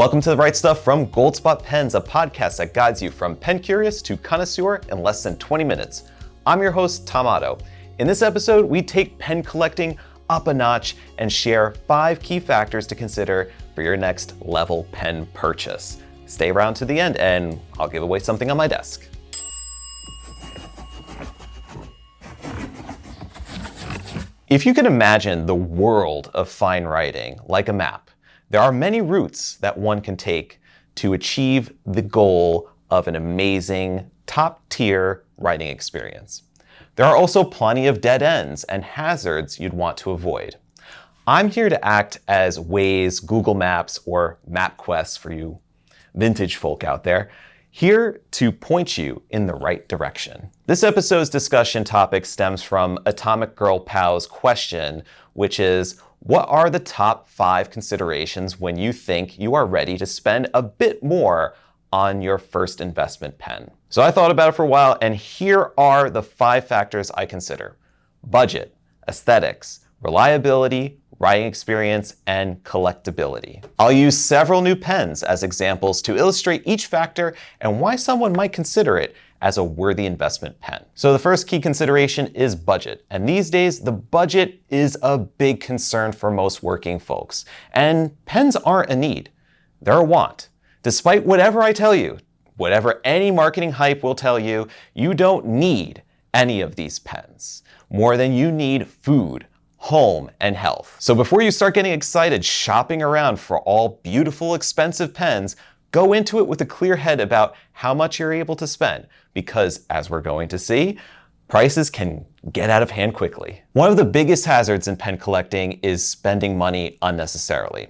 Welcome to The Right Stuff from Goldspot Pens, a podcast that guides you from pen curious to connoisseur in less than 20 minutes. I'm your host, Tom Otto. In this episode, we take pen collecting up a notch and share 5 key factors to consider for your next level pen purchase. Stay around to the end and I'll give away something on my desk. If you can imagine the world of fine writing like a map, there are many routes that one can take to achieve the goal of an amazing, top-tier writing experience. There are also plenty of dead ends and hazards you'd want to avoid. I'm here to act as Waze, Google Maps, or MapQuest for you vintage folk out there, here to point you in the right direction. This episode's discussion topic stems from Atomic Girl Pow's question, which is, what are the top 5 considerations when you think you are ready to spend a bit more on your first investment pen? So I thought about it for a while, and here are the 5 factors I consider: budget, aesthetics, reliability, writing experience, and collectibility. I'll use several new pens as examples to illustrate each factor and why someone might consider it as a worthy investment pen. So the first key consideration is budget. And these days, the budget is a big concern for most working folks. And pens aren't a need, they're a want. Despite whatever I tell you, whatever any marketing hype will tell you, you don't need any of these pens more than you need food, home, and health. So before you start getting excited shopping around for all beautiful, expensive pens, go into it with a clear head about how much you're able to spend, because as we're going to see, prices can get out of hand quickly. One of the biggest hazards in pen collecting is spending money unnecessarily.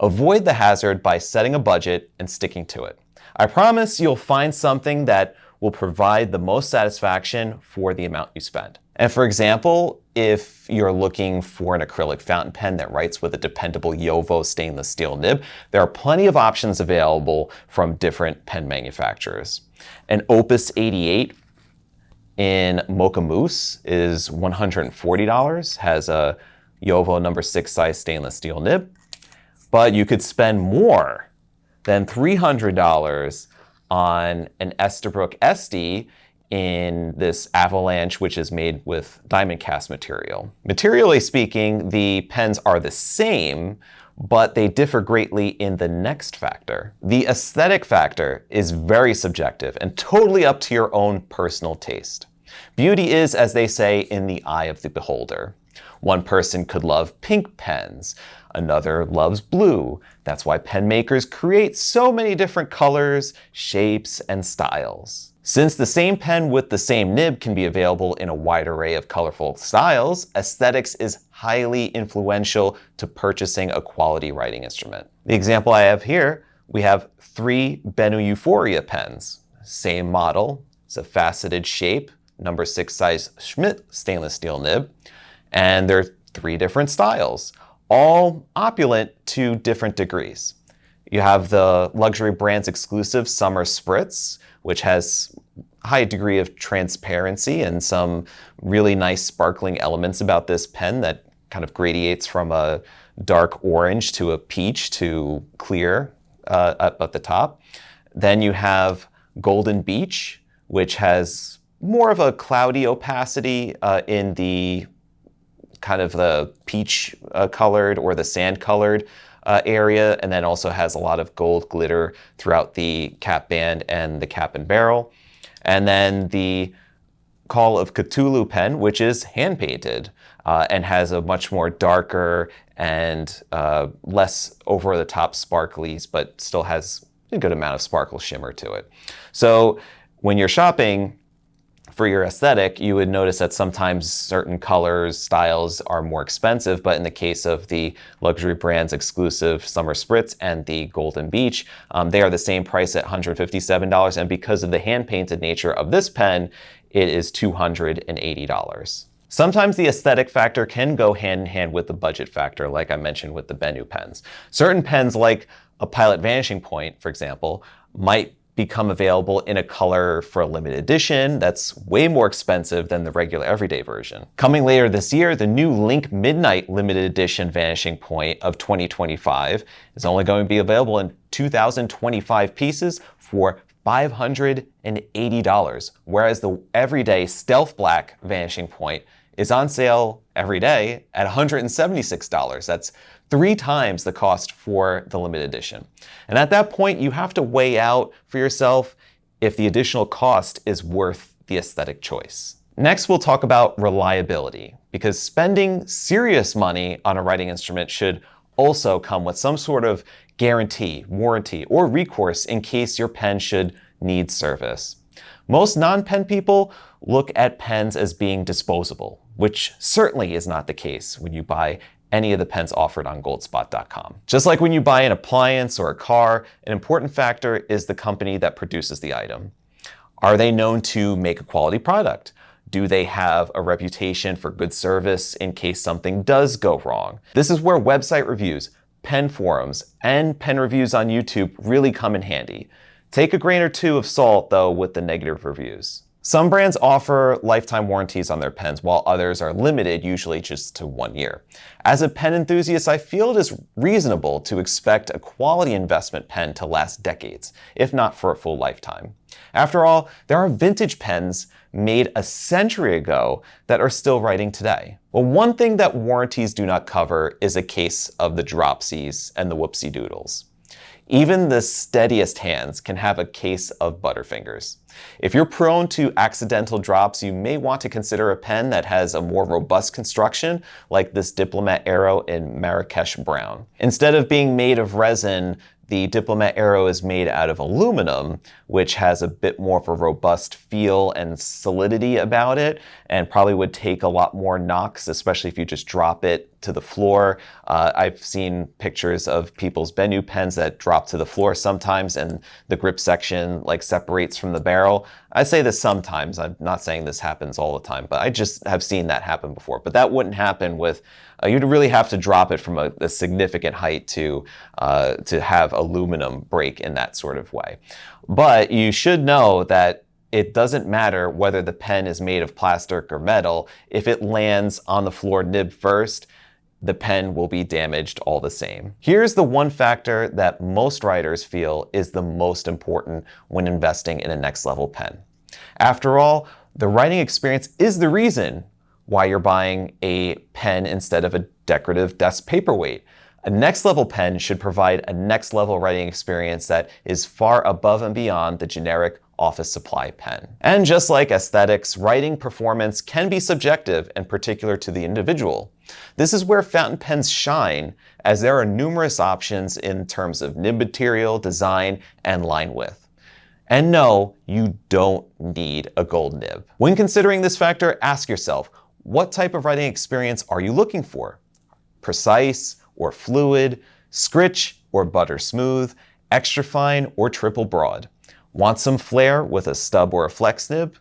Avoid the hazard by setting a budget and sticking to it. I promise you'll find something that will provide the most satisfaction for the amount you spend. And for example, if you're looking for an acrylic fountain pen that writes with a dependable JoWo stainless steel nib, there are plenty of options available from different pen manufacturers. An Opus 88 in Mocha Mousse is $140, has a JoWo number 6 size stainless steel nib, but you could spend more than $300 on an Esterbrook SD in this Avalanche, which is made with diamond cast material. Materially speaking, the pens are the same, but they differ greatly in the next factor. The aesthetic factor is very subjective and totally up to your own personal taste. Beauty is, as they say, in the eye of the beholder. One person could love pink pens, another loves blue. That's why pen makers create so many different colors, shapes, and styles. Since the same pen with the same nib can be available in a wide array of colorful styles, aesthetics is highly influential to purchasing a quality writing instrument. The example I have here, we have 3 Benu Euphoria pens. Same model, it's a faceted shape, number 6 size Schmidt stainless steel nib, and they're 3 different styles, all opulent to different degrees. You have the luxury brand's exclusive Summer Spritz, which has a high degree of transparency and some really nice sparkling elements about this pen that kind of gradiates from a dark orange to a peach to clear up at the top. Then you have Golden Beach, which has more of a cloudy opacity in the kind of the peach colored or the sand colored area, and then also has a lot of gold glitter throughout the cap band and the cap and barrel. And then the Call of Cthulhu pen, which is hand painted and has a much more darker and less over the top sparklies, but still has a good amount of sparkle shimmer to it. So when you're shopping for your aesthetic, you would notice that sometimes certain colors, styles are more expensive, but in the case of the luxury brand's exclusive Summer Spritz and the Golden Beach, they are the same price at $157, and because of the hand-painted nature of this pen, it is $280. Sometimes the aesthetic factor can go hand in hand with the budget factor, like I mentioned with the Benu pens. Certain pens, like a Pilot Vanishing Point, for example, might become available in a color for a limited edition that's way more expensive than the regular everyday version. Coming later this year, the new Link Midnight limited edition Vanishing Point of 2025 is only going to be available in 2,025 pieces for $580, whereas the everyday Stealth Black Vanishing Point is on sale every day at $176. That's 3 times the cost for the limited edition. And at that point, you have to weigh out for yourself if the additional cost is worth the aesthetic choice. Next, we'll talk about reliability, because spending serious money on a writing instrument should also come with some sort of guarantee, warranty, or recourse in case your pen should need service. Most non-pen people look at pens as being disposable, which certainly is not the case when you buy any of the pens offered on goldspot.com. Just like when you buy an appliance or a car, an important factor is the company that produces the item. Are they known to make a quality product? Do they have a reputation for good service in case something does go wrong? This is where website reviews, pen forums, and pen reviews on YouTube really come in handy. Take a grain or two of salt, though, with the negative reviews. Some brands offer lifetime warranties on their pens, while others are limited, usually just to 1 year. As a pen enthusiast, I feel it is reasonable to expect a quality investment pen to last decades, if not for a full lifetime. After all, there are vintage pens made a century ago that are still writing today. Well, one thing that warranties do not cover is a case of the dropsies and the whoopsie doodles. Even the steadiest hands can have a case of butterfingers. If you're prone to accidental drops, you may want to consider a pen that has a more robust construction, like this Diplomat Aero in Marrakesh Brown. Instead of being made of resin, the Diplomat Aero is made out of aluminum, which has a bit more of a robust feel and solidity about it, and probably would take a lot more knocks, especially if you just drop it to the floor. I've seen pictures of people's Bennu pens that drop to the floor sometimes, and the grip section like separates from the barrel. I say this sometimes. I'm not saying this happens all the time, but I just have seen that happen before. But that wouldn't happen with. You'd really have to drop it from a significant height to have aluminum break in that sort of way. But you should know that it doesn't matter whether the pen is made of plastic or metal. If it lands on the floor nib first, the pen will be damaged all the same. Here's the one factor that most writers feel is the most important when investing in a next level pen. After all, the writing experience is the reason why you're buying a pen instead of a decorative desk paperweight. A next level pen should provide a next level writing experience that is far above and beyond the generic office supply pen. And just like aesthetics, writing performance can be subjective and particular to the individual. This is where fountain pens shine, as there are numerous options in terms of nib material, design, and line width. And no, you don't need a gold nib. When considering this factor, ask yourself, what type of writing experience are you looking for? Precise or fluid, scritch or butter smooth, extra fine or triple broad? Want some flair with a stub or a flex nib?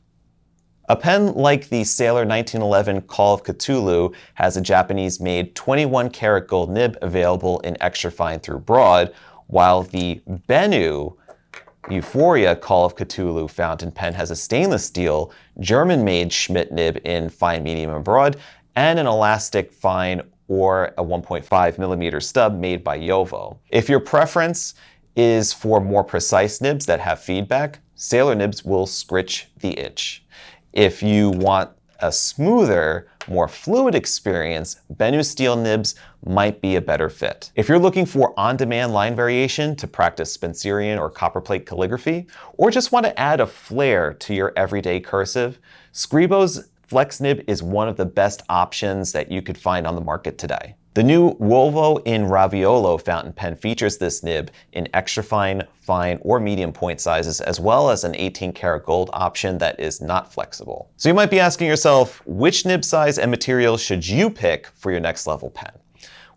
A pen like the Sailor 1911 Call of Cthulhu has a Japanese-made 21 karat gold nib available in extra fine through broad, while the Bennu Euphoria Call of Cthulhu fountain pen has a stainless steel German-made Schmidt nib in fine, medium, and broad, and an elastic fine or a 1.5 millimeter stub made by Yovo. If your preference is for more precise nibs that have feedback, Sailor nibs will scritch the itch. If you want a smoother, more fluid experience, Bennu steel nibs might be a better fit. If you're looking for on-demand line variation to practice Spencerian or copperplate calligraphy, or just want to add a flair to your everyday cursive, Scribo's Flex nib is one of the best options that you could find on the market today. The new Uovo in Raviolo fountain pen features this nib in extra fine, fine, or medium point sizes, as well as an 18 karat gold option that is not flexible. So you might be asking yourself, which nib size and material should you pick for your next level pen?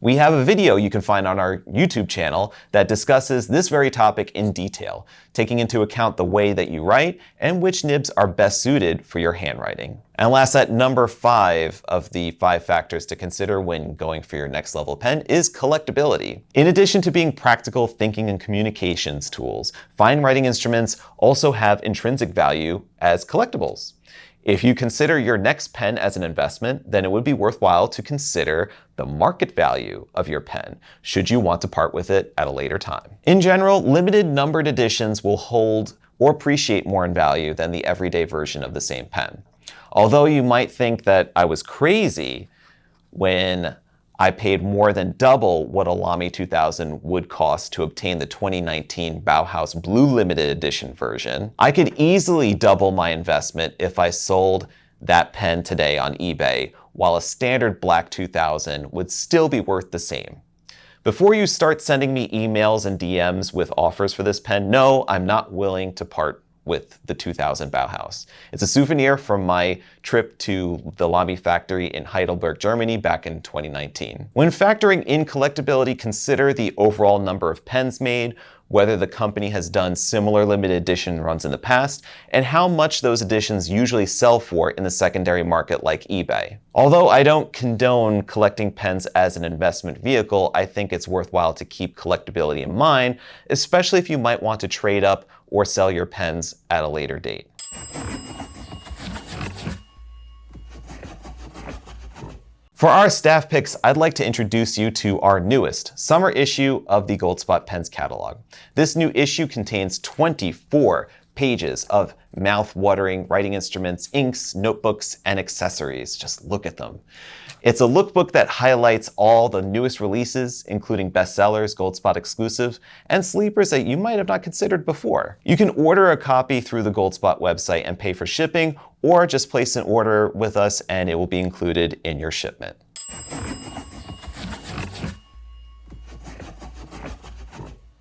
We have a video you can find on our YouTube channel that discusses this very topic in detail, taking into account the way that you write and which nibs are best suited for your handwriting. And last, at number 5 of the 5 factors to consider when going for your next level pen is collectibility. In addition to being practical thinking and communications tools, fine writing instruments also have intrinsic value as collectibles. If you consider your next pen as an investment, then it would be worthwhile to consider the market value of your pen, should you want to part with it at a later time. In general, limited numbered editions will hold or appreciate more in value than the everyday version of the same pen. Although you might think that I was crazy when I paid more than double what a Lamy 2000 would cost to obtain the 2019 Bauhaus Blue Limited Edition version, I could easily double my investment if I sold that pen today on eBay, while a standard black 2000 would still be worth the same. Before you start sending me emails and DMs with offers for this pen, no, I'm not willing to part with the 2000 Bauhaus. It's a souvenir from my trip to the Lamy factory in Heidelberg, Germany back in 2019. When factoring in collectability, consider the overall number of pens made, whether the company has done similar limited edition runs in the past, and how much those editions usually sell for in the secondary market like eBay. Although I don't condone collecting pens as an investment vehicle, I think it's worthwhile to keep collectability in mind, especially if you might want to trade up or sell your pens at a later date. For our staff picks, I'd like to introduce you to our newest summer issue of the Goldspot Pens catalog. This new issue contains 24 pages of mouth-watering writing instruments, inks, notebooks, and accessories. Just look at them. It's a lookbook that highlights all the newest releases, including bestsellers, Goldspot exclusives, and sleepers that you might have not considered before. You can order a copy through the Goldspot website and pay for shipping, or just place an order with us and it will be included in your shipment.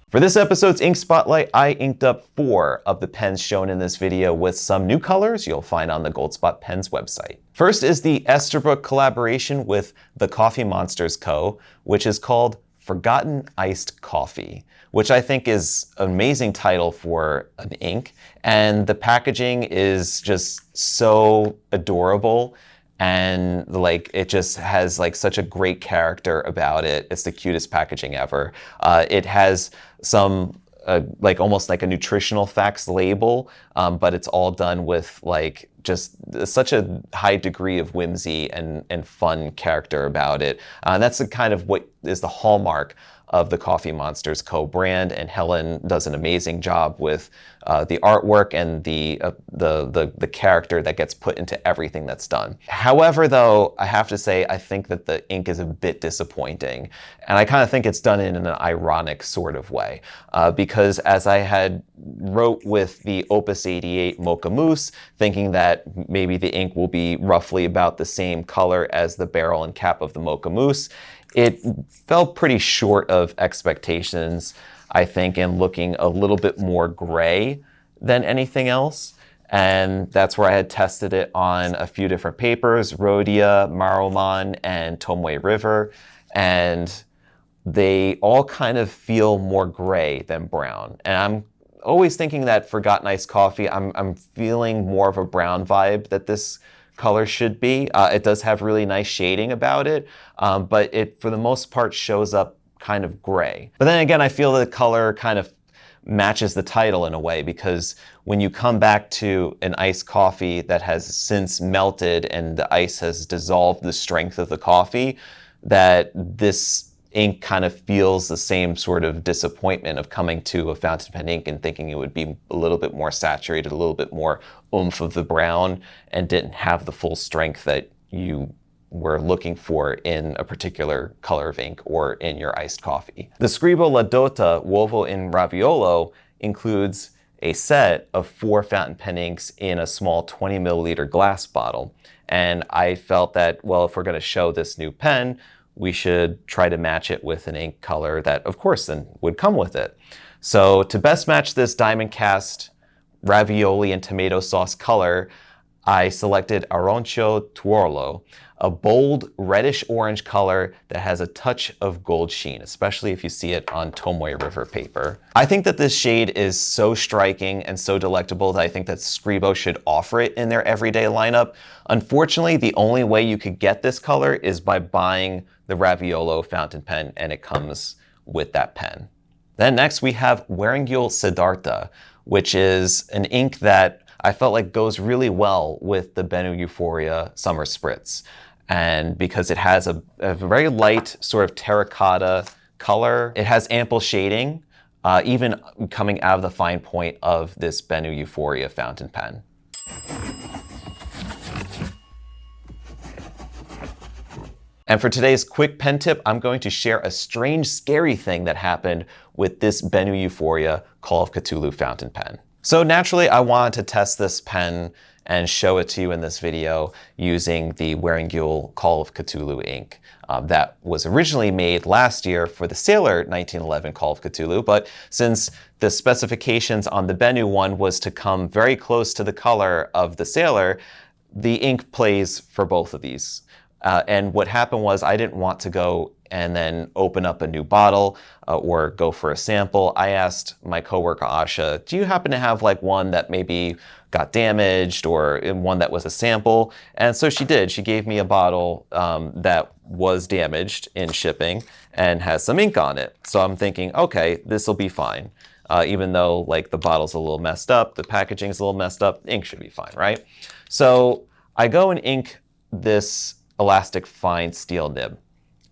For this episode's Ink Spotlight, I inked up 4 of the pens shown in this video with some new colors you'll find on the Goldspot Pens website. First is the Esterbrook collaboration with the Coffee Monsters Co., which is called Forgotten Iced Coffee, which I think is an amazing title for an ink. And the packaging is just so adorable. And like, it just has like such a great character about it. It's the cutest packaging ever. It has some like almost like a nutritional facts label, but it's all done with like just such a high degree of whimsy and fun character about it. And that's the kind of what is the hallmark of the Coffee Monsters Co. brand, and Helen does an amazing job with the artwork and the character that gets put into everything that's done. However, though, I have to say I think that the ink is a bit disappointing, and I kind of think it's done in an ironic sort of way, because as I had wrote with the Opus 88 Mocha Mousse, thinking that maybe the ink will be roughly about the same color as the barrel and cap of the Mocha Mousse, it fell pretty short of expectations, I think, and looking a little bit more gray than anything else. And that's where I had tested it on a few different papers, Rhodia, Maruman, and Tomoe River. And they all kind of feel more gray than brown. And I'm always thinking that Forgotten Iced Coffee, I'm feeling more of a brown vibe that this color should be. It does have really nice shading about it, but it, for the most part, shows up kind of gray. But then again, I feel the color kind of matches the title in a way, because when you come back to an iced coffee that has since melted and the ice has dissolved the strength of the coffee, that this ink kind of feels the same sort of disappointment of coming to a fountain pen ink and thinking it would be a little bit more saturated, a little bit more oomph of the brown, and didn't have the full strength that you were looking for in a particular color of ink or in your iced coffee. The Scribo La Dota Uovo in Raviolo includes a set of 4 fountain pen inks in a small 20 milliliter glass bottle. And I felt that, well, if we're going to show this new pen, we should try to match it with an ink color that, of course, then would come with it. So to best match this diamond cast ravioli and tomato sauce color, I selected Arancio Tuorlo, a bold reddish-orange color that has a touch of gold sheen, especially if you see it on Tomoe River paper. I think that this shade is so striking and so delectable that I think that Scribo should offer it in their everyday lineup. Unfortunately, the only way you could get this color is by buying the Raviolo fountain pen, and it comes with that pen. Then next we have Wearingyul Siddhartha, which is an ink that I felt like goes really well with the Benu Euphoria Summer Spritz. And because it has a very light sort of terracotta color, it has ample shading, even coming out of the fine point of this Benu Euphoria fountain pen. And for today's quick pen tip, I'm going to share a strange, scary thing that happened with this Benu Euphoria Call of Cthulhu fountain pen. So naturally, I wanted to test this pen and show it to you in this video using the Wearingeul Call of Cthulhu ink that was originally made last year for the Sailor 1911 Call of Cthulhu. But since the specifications on the Benu one was to come very close to the color of the Sailor, the ink plays for both of these. And what happened was I didn't want to go and then open up a new bottle or go for a sample. I asked my coworker Asha, do you happen to have like one that maybe got damaged or one that was a sample? And so she did. She gave me a bottle that was damaged in shipping and has some ink on it. So I'm thinking, okay, this will be fine. Even though like the bottle's a little messed up, the packaging's a little messed up, ink should be fine, right? So I go and ink this elastic fine steel nib.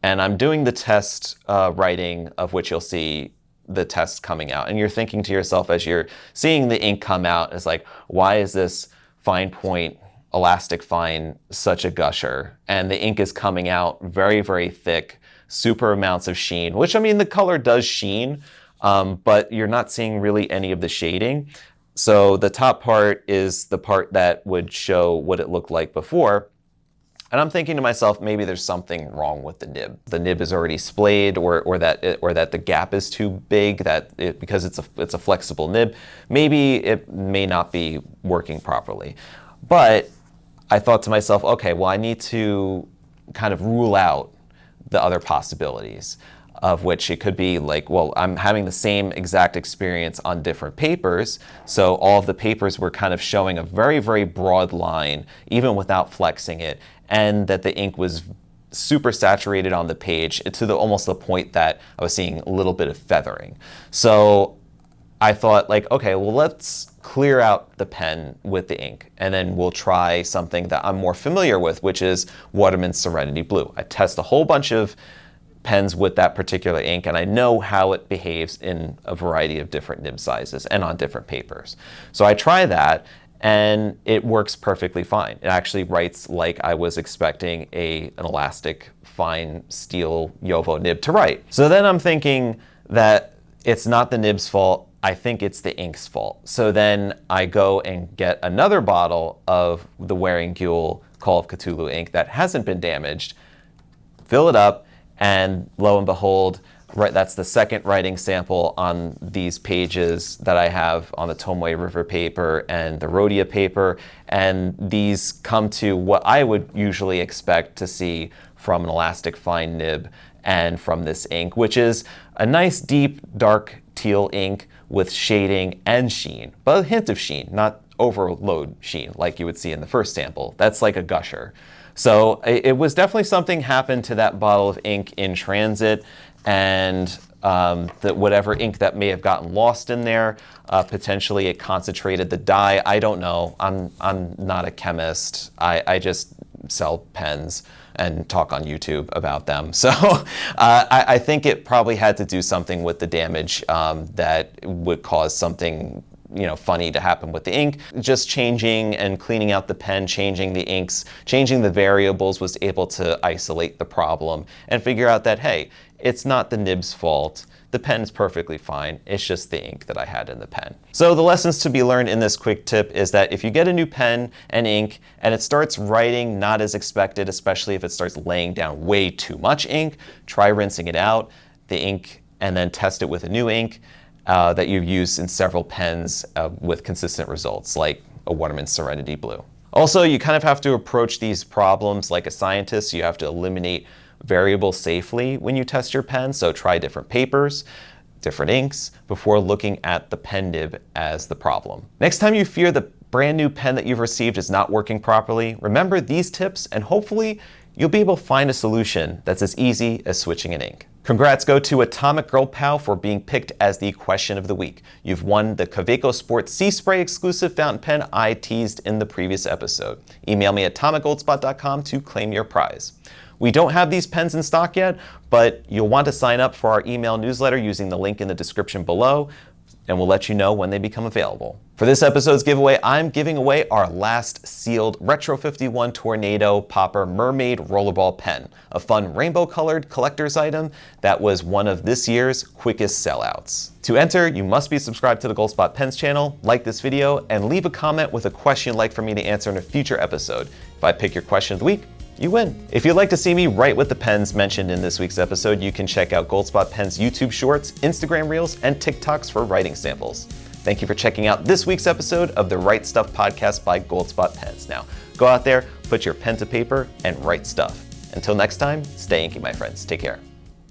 And I'm doing the test writing, of which you'll see the test coming out. And you're thinking to yourself as you're seeing the ink come out, it's like, why is this fine point elastic fine such a gusher? And the ink is coming out very, very thick, super amounts of sheen, which I mean, the color does sheen, but you're not seeing really any of the shading. So the top part is the part that would show what it looked like before. And I'm thinking to myself, maybe there's something wrong with the nib. The nib is already splayed, or that the gap is too big. Because it's a flexible nib, maybe it may not be working properly. But I thought to myself, okay, well, I need to kind of rule out the other possibilities, of which it could be like, well, I'm having the same exact experience on different papers. So all of the papers were kind of showing a very, very broad line, even without flexing it. And that the ink was super saturated on the page to almost the point that I was seeing a little bit of feathering. So I thought like, okay, well, let's clear out the pen with the ink, and then we'll try something that I'm more familiar with, which is Waterman's Serenity Blue. I test a whole bunch of pens with that particular ink, and I know how it behaves in a variety of different nib sizes and on different papers. So I try that, and it works perfectly fine. It actually writes like I was expecting an elastic fine steel JoWo nib to write. So then I'm thinking that it's not the nib's fault, I think it's the ink's fault. So then I go and get another bottle of the Wearingeul Call of Cthulhu ink that hasn't been damaged, fill it up, and lo and behold, right, that's the second writing sample on these pages that I have on the Tomoe River paper and the Rhodia paper. And these come to what I would usually expect to see from an elastic fine nib and from this ink, which is a nice deep dark teal ink with shading and sheen, but a hint of sheen, not overload sheen like you would see in the first sample. That's like a gusher. So it was definitely something happened to that bottle of ink in transit, and that whatever ink that may have gotten lost in there, potentially it concentrated the dye. I don't know. I'm not a chemist. I just sell pens and talk on YouTube about them. So I think it probably had to do something with the damage that would cause something funny to happen with the ink. Just changing and cleaning out the pen, changing the inks, changing the variables was able to isolate the problem and figure out that, hey, it's not the nib's fault. The pen's perfectly fine. It's just the ink that I had in the pen. So the lessons to be learned in this quick tip is that if you get a new pen and ink and it starts writing not as expected, especially if it starts laying down way too much ink, try rinsing it out, the ink, and then test it with a new ink that you've used in several pens with consistent results, like a Waterman's Serenity Blue. Also, you kind of have to approach these problems like a scientist. You have to eliminate variables safely when you test your pen, so try different papers, different inks, before looking at the pen nib as the problem. Next time you fear the brand new pen that you've received is not working properly, remember these tips and hopefully you'll be able to find a solution that's as easy as switching an ink. Congrats go to Atomic Girl Pal for being picked as the question of the week. You've won the Kaweco Sport Sea Spray exclusive fountain pen I teased in the previous episode. Email me at tomacgoldspot.com to claim your prize. We don't have these pens in stock yet, but you'll want to sign up for our email newsletter using the link in the description below, and we'll let you know when they become available. For this episode's giveaway, I'm giving away our last sealed Retro 51 Tornado Popper Mermaid Rollerball pen, a fun rainbow-colored collector's item that was one of this year's quickest sellouts. To enter, you must be subscribed to the Goldspot Pens channel, like this video, and leave a comment with a question you'd like for me to answer in a future episode. If I pick your question of the week, you win. If you'd like to see me write with the pens mentioned in this week's episode, you can check out Goldspot Pens YouTube Shorts, Instagram Reels, and TikToks for writing samples. Thank you for checking out this week's episode of the Write Stuff podcast by Goldspot Pens. Now, go out there, put your pen to paper, and write stuff. Until next time, stay inky, my friends. Take care.